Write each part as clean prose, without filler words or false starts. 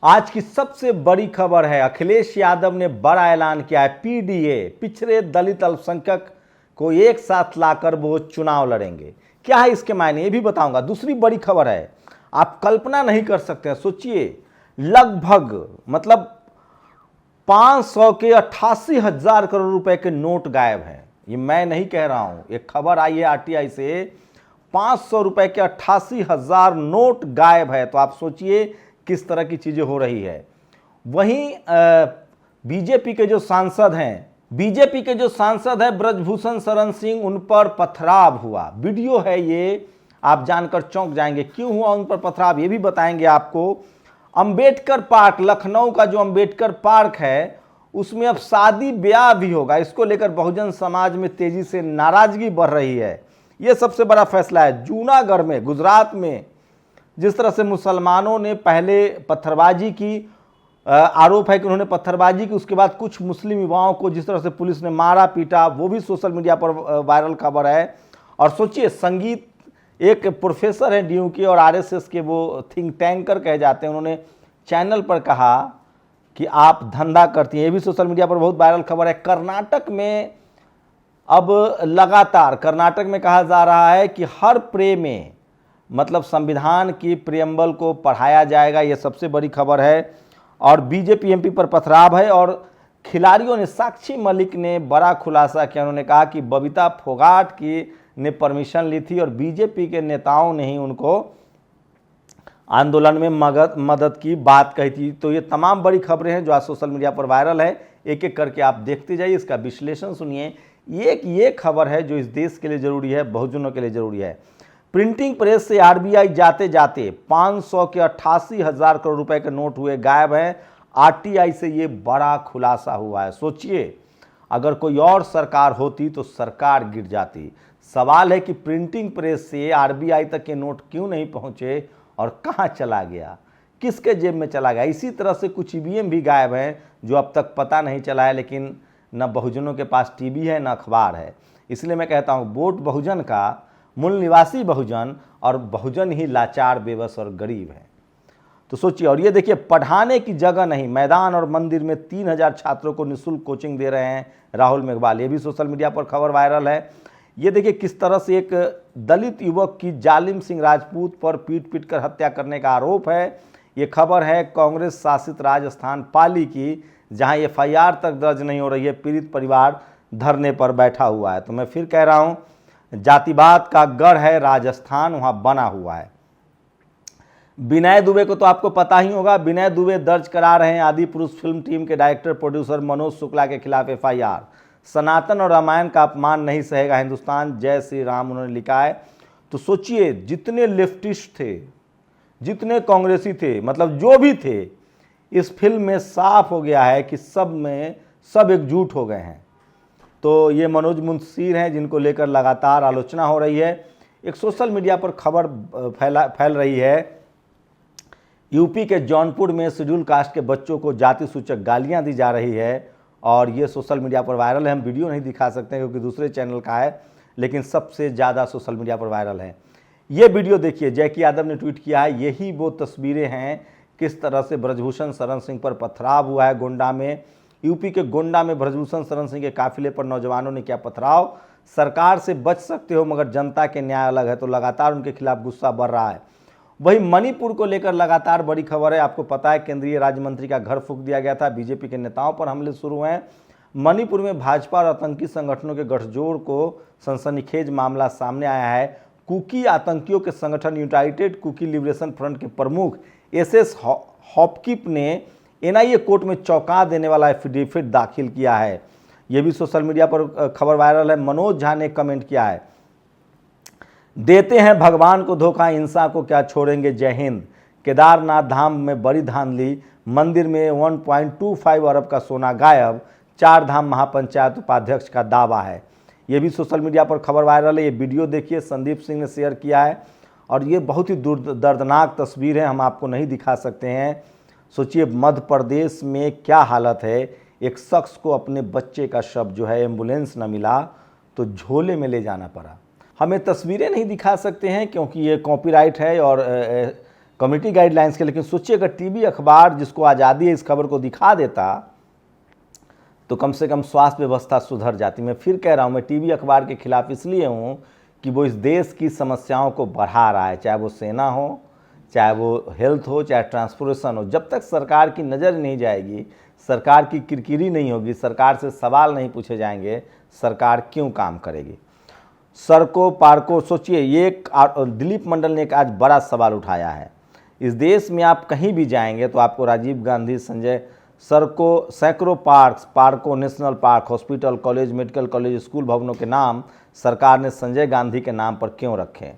आज की सबसे बड़ी खबर है, अखिलेश यादव ने बड़ा ऐलान किया है। पीडीए पिछड़े दलित अल्पसंख्यक को एक साथ लाकर वो चुनाव लड़ेंगे। क्या है इसके मायने ये भी बताऊंगा। दूसरी बड़ी खबर है, आप कल्पना नहीं कर सकते, सोचिए लगभग मतलब 500 के 88,000 करोड़ रुपए के नोट गायब हैं। ये मैं नहीं कह रहा हूं, एक खबर आई है आरटीआई से, 500 रुपए के 88,000 नोट गायब है। तो आप सोचिए किस तरह की चीजें हो रही है। वहीं बीजेपी के जो सांसद हैं ब्रजभूषण शरण सिंह, उन पर पथराव हुआ। वीडियो है ये, आप जानकर चौंक जाएंगे। क्यों हुआ उन पर पथराव ये भी बताएंगे आपको। अंबेडकर पार्क, लखनऊ का जो अंबेडकर पार्क है, उसमें अब शादी ब्याह भी होगा। इसको लेकर बहुजन समाज में तेजी से नाराजगी बढ़ रही है। यह सबसे बड़ा फैसला है। जूनागढ़ में, गुजरात में जिस तरह से मुसलमानों ने पहले पत्थरबाजी की, आरोप है कि उन्होंने पत्थरबाजी की, उसके बाद कुछ मुस्लिम युवाओं को जिस तरह से पुलिस ने मारा पीटा, वो भी सोशल मीडिया पर वायरल खबर है। और सोचिए, संगीत एक प्रोफेसर हैं डीयू के और आरएसएस के, वो थिंक टैंकर कहे जाते हैं, उन्होंने चैनल पर कहा कि आप धंधा करती हैं। ये भी सोशल मीडिया पर बहुत वायरल खबर है। कर्नाटक में अब लगातार कर्नाटक में कहा जा रहा है कि हर प्रे में मतलब संविधान की प्रियम्बल को पढ़ाया जाएगा। ये सबसे बड़ी खबर है। और बीजेपी एमपी पर पथराव है। और खिलाड़ियों ने, साक्षी मलिक ने बड़ा खुलासा किया। उन्होंने कहा कि बबीता फोगाट की ने परमिशन ली थी और बीजेपी के नेताओं ने ही उनको आंदोलन में मदद की बात कही थी। तो ये तमाम बड़ी खबरें हैं जो आज सोशल मीडिया पर वायरल है। एक एक करके आप देखते जाइए, इसका विश्लेषण सुनिए। ये खबर है जो इस देश के लिए जरूरी है, बहुजनों के लिए जरूरी है। प्रिंटिंग प्रेस से आरबीआई जाते जाते 500 के 88,000 करोड़ रुपए के नोट हुए गायब हैं। आरटीआई से ये बड़ा खुलासा हुआ है। सोचिए, अगर कोई और सरकार होती तो सरकार गिर जाती। सवाल है कि प्रिंटिंग प्रेस से आरबीआई तक के नोट क्यों नहीं पहुंचे और कहां चला गया, किसके जेब में चला गया। इसी तरह से कुछ ईवीएम भी गायब हैं जो अब तक पता नहीं चला है। लेकिन न बहुजनों के पास टीवी है न अखबार है। इसलिए मैं कहता हूं, वोट बहुजन का, मूल निवासी बहुजन, और बहुजन ही लाचार, बेबस और गरीब है। तो सोचिए। और ये देखिए, पढ़ाने की जगह नहीं, मैदान और मंदिर में 3,000 छात्रों को निःशुल्क कोचिंग दे रहे हैं राहुल मेघवाल। ये भी सोशल मीडिया पर खबर वायरल है। ये देखिए किस तरह से एक दलित युवक की जालिम सिंह राजपूत पर पीट कर हत्या करने का आरोप है। ये खबर है कांग्रेस शासित राजस्थान पाली की, जहां एफआईआर तक दर्ज नहीं हो रही है। पीड़ित परिवार धरने पर बैठा हुआ है। तो मैं फिर कह रहा हूं, जातिवाद का गढ़ है राजस्थान, वहां बना हुआ है। विनय दुबे को तो आपको पता ही होगा। विनय दुबे दर्ज करा रहे हैं आदि पुरुष फिल्म टीम के डायरेक्टर प्रोड्यूसर मनोज शुक्ला के खिलाफ एफआईआर। सनातन और रामायण का अपमान नहीं सहेगा हिंदुस्तान, जय श्री राम, उन्होंने लिखा है। तो सोचिए, जितने लेफ्टिस्ट थे, जितने कांग्रेसी थे, मतलब जो भी थे, इस फिल्म में साफ हो गया है कि सब एकजुट हो गए हैं। तो ये मनोज मुंशीर हैं जिनको लेकर लगातार आलोचना हो रही है। एक सोशल मीडिया पर खबर फैल रही है, यूपी के जौनपुर में शेड्यूल कास्ट के बच्चों को जाति सूचक गालियां दी जा रही है। और ये सोशल मीडिया पर वायरल है। हम वीडियो नहीं दिखा सकते क्योंकि दूसरे चैनल का है, लेकिन सबसे ज़्यादा सोशल मीडिया पर वायरल है। ये वीडियो देखिए, जैकी यादव ने ट्वीट किया है। यही वो तस्वीरें हैं किस तरह से ब्रजभूषण शरण सिंह पर पथराव हुआ है गोंडा में। यूपी के गोंडा में ब्रजभूषण शरण सिंह के काफिले पर नौजवानों ने किया पथराव। सरकार से बच सकते हो मगर जनता के न्याय अलग है। तो लगातार उनके खिलाफ गुस्सा बढ़ रहा है। वहीं मणिपुर को लेकर लगातार बड़ी खबर है। आपको पता है, केंद्रीय राज्य मंत्री का घर फूंक दिया गया था। बीजेपी के नेताओं पर हमले शुरू हुए हैं। मणिपुर में भाजपा और आतंकी संगठनों के गठजोड़ को सनसनीखेज मामला सामने आया है। कुकी आतंकियों के संगठन यूनाइटेड कुकी लिबरेशन फ्रंट के प्रमुख एसएस हॉपकिप ने एनआईए कोर्ट में चौंका देने वाला एफिडेविट दाखिल किया है। यह भी सोशल मीडिया पर खबर वायरल है। मनोज झा ने कमेंट किया है, देते हैं भगवान को धोखा, हिंसा को क्या छोड़ेंगे, जय हिंद। केदारनाथ धाम में बड़ी धांधली, मंदिर में 1.25 अरब का सोना गायब, 4 धाम महापंचायत उपाध्यक्ष का दावा है। यह भी सोशल मीडिया पर खबर वायरल है। ये वीडियो देखिए, संदीप सिंह ने शेयर किया है। और ये बहुत ही दर्दनाक तस्वीर है, हम आपको नहीं दिखा सकते हैं। सोचिए, मध्य प्रदेश में क्या हालत है। एक शख्स को अपने बच्चे का शव जो है एम्बुलेंस न मिला तो झोले में ले जाना पड़ा। हमें तस्वीरें नहीं दिखा सकते हैं क्योंकि ये कॉपीराइट है और कम्युनिटी गाइडलाइंस के। लेकिन सोचिए अगर टीवी अखबार जिसको आज़ादी है इस खबर को दिखा देता तो कम से कम स्वास्थ्य व्यवस्था सुधर जाती। मैं फिर कह रहा हूँ, मैं टीवी अखबार के खिलाफ इसलिए हूँ कि वो इस देश की समस्याओं को बढ़ा रहा है, चाहे वो सेना हो, चाहे वो हेल्थ हो, चाहे ट्रांसपोर्टेशन हो। जब तक सरकार की नज़र नहीं जाएगी, सरकार की किरकिरी नहीं होगी, सरकार से सवाल नहीं पूछे जाएंगे, सरकार क्यों काम करेगी। सड़कों पार्कों, सोचिए ये दिलीप मंडल ने एक आज बड़ा सवाल उठाया है। इस देश में आप कहीं भी जाएंगे तो आपको राजीव गांधी, संजय, सड़कों, सैकड़ों पार्कों, national park, hospital, college, medical college, school भवनों के नाम सरकार ने संजय गांधी के नाम पर क्यों रखे?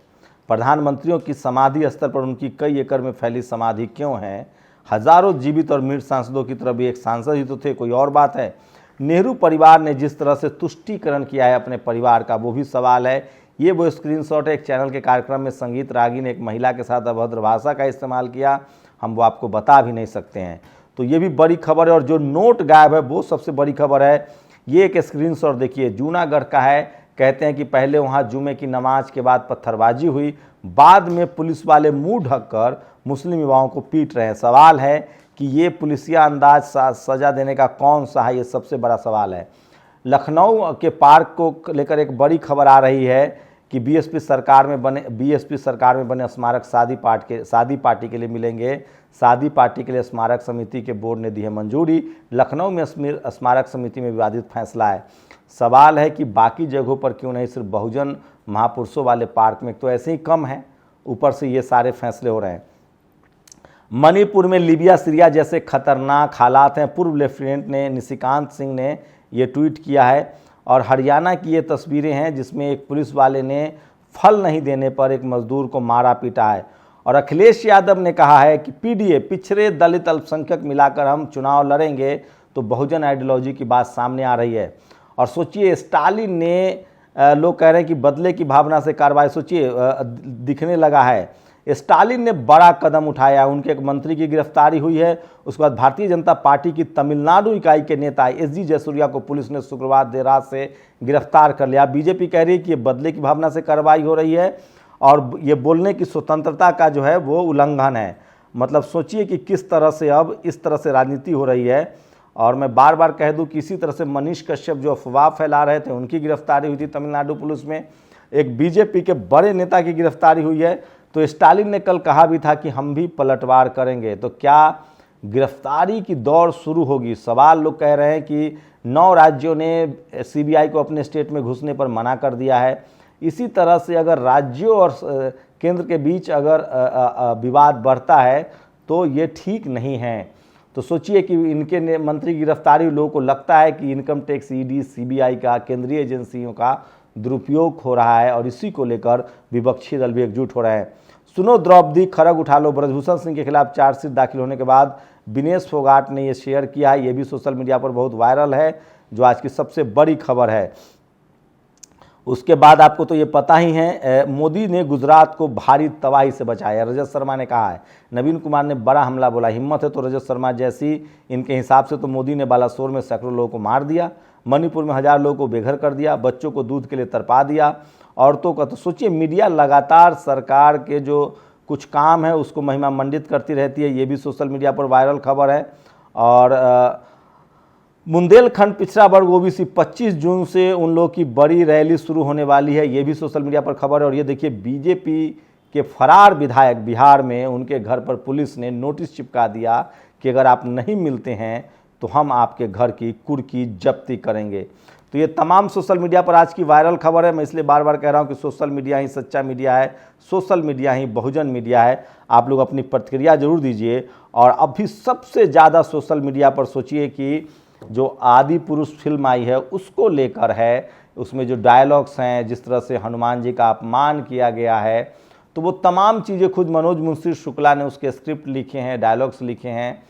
प्रधानमंत्रियों की समाधि स्थल पर उनकी कई एकड़ में फैली समाधि क्यों है? हजारों जीवित और मृत सांसदों की तरह भी एक सांसद ही तो थे, कोई और बात है। नेहरू परिवार ने जिस तरह से तुष्टीकरण किया है अपने परिवार का, वो भी सवाल है। ये वो स्क्रीनशॉट है, एक चैनल के कार्यक्रम में संगीत रागी ने एक महिला के साथ अभद्र भाषा का इस्तेमाल किया, हम वो आपको बता भी नहीं सकते हैं। तो ये भी बड़ी खबर है। और जो नोट गायब है वो सबसे बड़ी खबर है। ये एक स्क्रीनशॉट देखिए, जूनागढ़ का है। कहते हैं कि पहले वहाँ जुमे की नमाज के बाद पत्थरबाजी हुई, बाद में पुलिस वाले मुंह ढककर मुस्लिम युवाओं को पीट रहे हैं। सवाल है कि ये पुलिसिया अंदाज सजा देने का कौन सा है, ये सबसे बड़ा सवाल है। लखनऊ के पार्क को लेकर एक बड़ी खबर आ रही है कि बीएसपी सरकार में बने स्मारक शादी पार्टी के लिए मिलेंगे। शादी पार्टी के लिए स्मारक समिति के बोर्ड ने दी है मंजूरी। लखनऊ में स्मारक समिति में विवादित फैसला है। सवाल है कि बाकी जगहों पर क्यों नहीं, सिर्फ बहुजन महापुरुषों वाले पार्क में तो ऐसे ही कम है, ऊपर से ये सारे फैसले हो रहे हैं। मणिपुर में लीबिया सीरिया जैसे खतरनाक हालात हैं, पूर्व लेफ्टिनेंट ने निशिकांत सिंह ने ये ट्वीट किया है। और हरियाणा की ये तस्वीरें हैं जिसमें एक पुलिस वाले ने फल नहीं देने पर एक मजदूर को मारा पीटा है। और अखिलेश यादव ने कहा है कि पीडीए, पिछड़े दलित अल्पसंख्यक मिलाकर हम चुनाव लड़ेंगे। तो बहुजन आइडियोलॉजी की बात सामने आ रही है। और सोचिए स्टालिन ने, लोग कह रहे हैं कि बदले की भावना से कार्रवाई, सोचिए दिखने लगा है। स्टालिन ने बड़ा कदम उठाया, उनके एक मंत्री की गिरफ्तारी हुई है। उसके बाद भारतीय जनता पार्टी की तमिलनाडु इकाई के नेता एसजी जयसूर्या को पुलिस ने शुक्रवार देर रात से गिरफ्तार कर लिया। बीजेपी कह रही है कि ये बदले की भावना से कार्रवाई हो रही है और ये बोलने की स्वतंत्रता का जो है वो उल्लंघन है। मतलब सोचिए कि किस तरह से अब इस तरह से राजनीति हो रही है। और मैं बार बार कह दूं कि इसी तरह से मनीष कश्यप जो अफवाह फैला रहे थे, उनकी गिरफ्तारी हुई थी तमिलनाडु पुलिस में। एक बीजेपी के बड़े नेता की गिरफ्तारी हुई है। तो स्टालिन ने कल कहा भी था कि हम भी पलटवार करेंगे। तो क्या गिरफ्तारी की दौड़ शुरू होगी? सवाल लोग कह रहे हैं कि 9 राज्यों ने सीबीआई को अपने स्टेट में घुसने पर मना कर दिया है। इसी तरह से अगर राज्यों और केंद्र के बीच अगर विवाद बढ़ता है तो ये ठीक नहीं है। तो सोचिए कि इनके मंत्री की गिरफ्तारी, लोगों को लगता है कि इनकम टैक्स, ईडी, सीबीआई का, केंद्रीय एजेंसियों का दुरुपयोग हो रहा है और इसी को लेकर विपक्षी दल भी एकजुट हो रहे हैं। सुनो द्रौपदी, खरग उठा लो। ब्रजभूषण सिंह के खिलाफ चार्जशीट दाखिल होने के बाद विनेश फोगाट ने ये शेयर किया है। ये भी सोशल मीडिया पर बहुत वायरल है, जो आज की सबसे बड़ी खबर है। उसके बाद आपको तो ये पता ही है, मोदी ने गुजरात को भारी तबाही से बचाया। रजत शर्मा ने कहा है, नवीन कुमार ने बड़ा हमला बोला, हिम्मत है तो रजत शर्मा जैसी। इनके हिसाब से तो मोदी ने बालासोर में सैकड़ों लोगों को मार दिया, मणिपुर में 1000 लोगों को बेघर कर दिया, बच्चों को दूध के लिए तरपा दिया, औरतों का। तो सोचिए मीडिया लगातार सरकार के जो कुछ काम है उसको महिमा मंडित करती रहती है। ये भी सोशल मीडिया पर वायरल खबर है। और बुंदेलखंड पिछड़ा वर्ग ओबीसी 25 जून से उन लोगों की बड़ी रैली शुरू होने वाली है। ये भी सोशल मीडिया पर खबर है। और ये देखिए बीजेपी के फरार विधायक बिहार में, उनके घर पर पुलिस ने नोटिस चिपका दिया कि अगर आप नहीं मिलते हैं तो हम आपके घर की कुर्की जब्ती करेंगे। तो ये तमाम सोशल मीडिया पर आज की वायरल खबर है। मैं इसलिए बार बार कह रहा हूँ कि सोशल मीडिया ही सच्चा मीडिया है, सोशल मीडिया ही बहुजन मीडिया है। आप लोग अपनी प्रतिक्रिया जरूर दीजिए। और अभी सबसे ज़्यादा सोशल मीडिया पर सोचिए कि जो आदि पुरुष फिल्म आई है उसको लेकर है। उसमें जो डायलॉग्स हैं, जिस तरह से हनुमान जी का अपमान किया गया है, तो वो तमाम चीज़ें खुद मनोज मुंशी शुक्ला ने उसके स्क्रिप्ट लिखे हैं, डायलॉग्स लिखे हैं।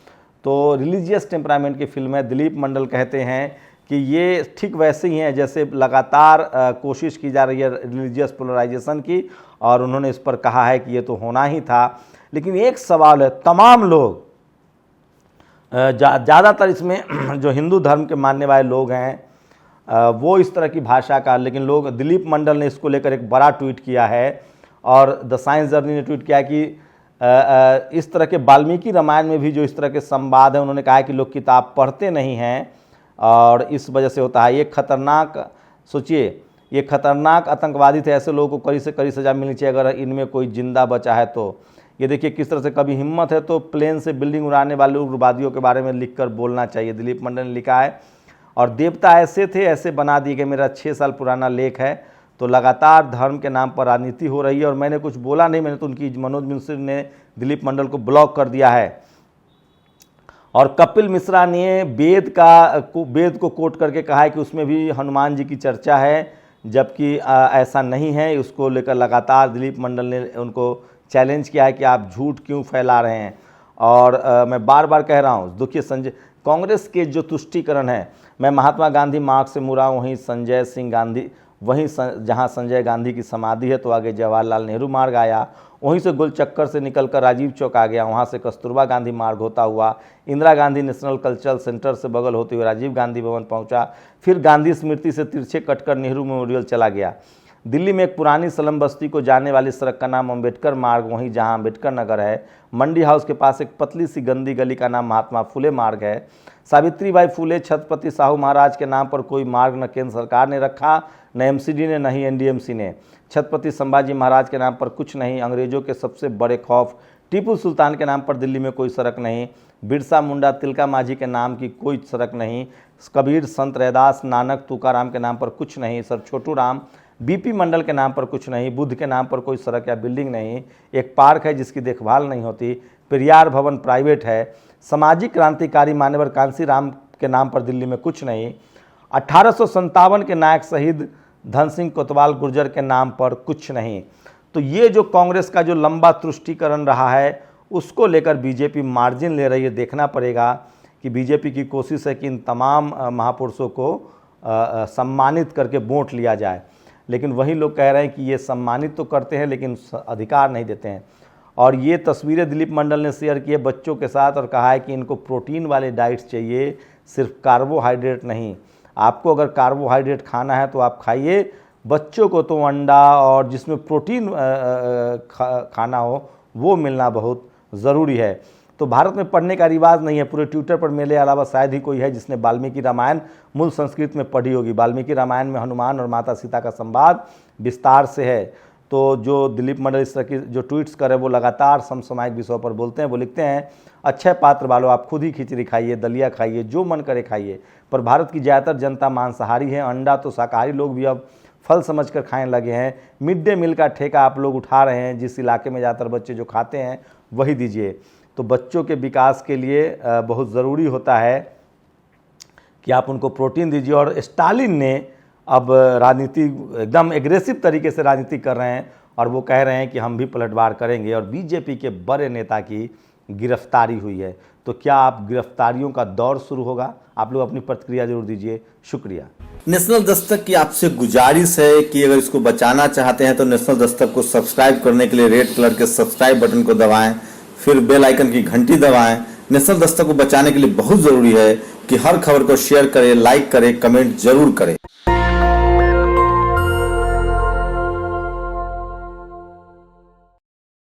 तो रिलीजियस टेम्परामेंट की फिल्म है। दिलीप मंडल कहते हैं कि ये ठीक वैसे ही हैं जैसे लगातार कोशिश की जा रही है रिलीजियस पोलराइजेशन की, और उन्होंने इस पर कहा है कि ये तो होना ही था। लेकिन एक सवाल है, तमाम लोग, ज़्यादातर इसमें जो हिंदू धर्म के मानने वाले लोग हैं वो इस तरह की भाषा का, लेकिन लोग, दिलीप मंडल ने इसको लेकर एक बड़ा ट्वीट किया है। और द साइंस जर्नी ने ट्वीट किया कि इस तरह के वाल्मीकि रामायण में भी जो इस तरह के संवाद हैं, उन्होंने कहा है कि लोग किताब पढ़ते नहीं हैं और इस वजह से होता है। ये खतरनाक, सोचिए, ये खतरनाक आतंकवादी थे, ऐसे लोगों को कड़ी से कड़ी सज़ा मिलनी चाहिए अगर इनमें कोई जिंदा बचा है तो। ये देखिए किस तरह से, कभी हिम्मत है तो प्लेन से बिल्डिंग उड़ाने वाले उग्रवादियों के बारे में लिखकर बोलना चाहिए। दिलीप मंडल ने लिखा है, और देवता ऐसे थे ऐसे बना दिए गए। मेरा 6 साल पुराना लेख है। तो लगातार धर्म के नाम पर राजनीति हो रही है और मैंने कुछ बोला नहीं, मैंने तो उनकी मनोज मिश्र ने दिलीप मंडल को ब्लॉक कर दिया है। और कपिल मिश्रा ने वेद को कोट करके कहा है कि उसमें भी हनुमान जी की चर्चा है, जबकि ऐसा नहीं है। उसको लेकर लगातार दिलीप मंडल ने उनको चैलेंज किया है कि आप झूठ क्यों फैला रहे हैं। और मैं बार बार कह रहा हूँ, देखिए संजय, कांग्रेस के जो तुष्टीकरण है, मैं महात्मा गांधी मार्ग से मुड़ा, वहीं संजय सिंह गांधी, वहीं जहां संजय गांधी की समाधि है तो आगे जवाहरलाल नेहरू मार्ग आया, वहीं से गोलचक्कर से निकलकर राजीव चौक आ गया, वहां से कस्तूरबा गांधी मार्ग होता हुआ Indira Gandhi national cultural centre से बगल होते हुए राजीव गांधी भवन पहुंचा, फिर गांधी स्मृति से तिरछे कटकर नेहरू मेमोरियल चला गया। दिल्ली में एक पुरानी स्लम बस्ती को जाने वाली सड़क का नाम अम्बेडकर मार्ग, वहीं जहां अम्बेडकर नगर है। मंडी हाउस के पास एक पतली सी गंदी गली का नाम महात्मा फुले मार्ग है। सावित्रीबाई फुले छत्रपति साहू महाराज के नाम पर कोई मार्ग न केंद्र सरकार ने रखा, न एमसीडी ने, न ही एनडीएमसी ने। छत्रपति संभाजी महाराज के नाम पर कुछ नहीं। अंग्रेजों के सबसे बड़े खौफ टीपू सुल्तान के नाम पर दिल्ली में कोई सड़क नहीं। बिरसा मुंडा तिलका माझी के नाम की कोई सड़क नहीं। कबीर संत रैदास नानक तुकाराम के नाम पर कुछ नहीं। सर छोटू राम बीपी मंडल के नाम पर कुछ नहीं। बुद्ध के नाम पर कोई सड़क या बिल्डिंग नहीं। एक पार्क है जिसकी देखभाल नहीं होती। पेरियार भवन प्राइवेट है। सामाजिक क्रांतिकारी मान्यवर कांसी राम के नाम पर दिल्ली में कुछ नहीं। 1857 के नायक शहीद धन सिंह कोतवाल गुर्जर के नाम पर कुछ नहीं। तो ये जो कांग्रेस का जो लंबा तुष्टीकरण रहा है, उसको लेकर बीजेपी मार्जिन ले रही है। देखना पड़ेगा कि बीजेपी की कोशिश है कि इन तमाम महापुरुषों को सम्मानित करके वोट लिया जाए, लेकिन वही लोग कह रहे हैं कि ये सम्मानित तो करते हैं लेकिन अधिकार नहीं देते हैं। और ये तस्वीरें दिलीप मंडल ने शेयर की है बच्चों के साथ और कहा है कि इनको प्रोटीन वाले डाइट्स चाहिए, सिर्फ कार्बोहाइड्रेट नहीं। आपको अगर कार्बोहाइड्रेट खाना है तो आप खाइए, बच्चों को तो अंडा और जिसमें प्रोटीन खाना हो वो मिलना बहुत ज़रूरी है। तो भारत में पढ़ने का रिवाज नहीं है। पूरे ट्विटर पर मेरे अलावा शायद ही कोई है जिसने वाल्मीकि रामायण मूल संस्कृत में पढ़ी होगी। वाल्मीकि रामायण में हनुमान और माता सीता का संवाद विस्तार से है। तो जो दिलीप मंडल इस तरह की जो ट्वीट्स कर रहे हैं वो लगातार समसामयिक विषयों पर बोलते हैं। वो लिखते हैं, अक्षय पात्र वालों आप खुद ही खिचड़ी खाइए, दलिया खाइए, जो मन करे खाइए, पर भारत की ज़्यादातर जनता मांसाहारी है। अंडा तो शाकाहारी लोग भी अब फल समझकर खाने लगे हैं। मिड डे मील का ठेका आप लोग उठा रहे हैं, जिस इलाके में ज़्यादातर बच्चे जो खाते हैं वही दीजिए। तो बच्चों के विकास के लिए बहुत ज़रूरी होता है कि आप उनको प्रोटीन दीजिए। और स्टालिन ने अब राजनीति एकदम एग्रेसिव तरीके से राजनीति कर रहे हैं और वो कह रहे हैं कि हम भी पलटवार करेंगे। और बीजेपी के बड़े नेता की गिरफ्तारी हुई है। तो क्या आप गिरफ्तारियों का दौर शुरू होगा? आप लोग अपनी प्रतिक्रिया जरूर दीजिए। शुक्रिया। नेशनल दस्तक की आपसे गुजारिश है कि अगर इसको बचाना चाहते हैं तो नेशनल दस्तक को सब्सक्राइब करने के लिए रेड कलर के सब्सक्राइब बटन को दबाएं, फिर बेल आइकन की घंटी दबाएं। नेशनल दस्तक को बचाने के लिए बहुत जरूरी है कि हर खबर को शेयर करें, लाइक करें, कमेंट जरूर करें।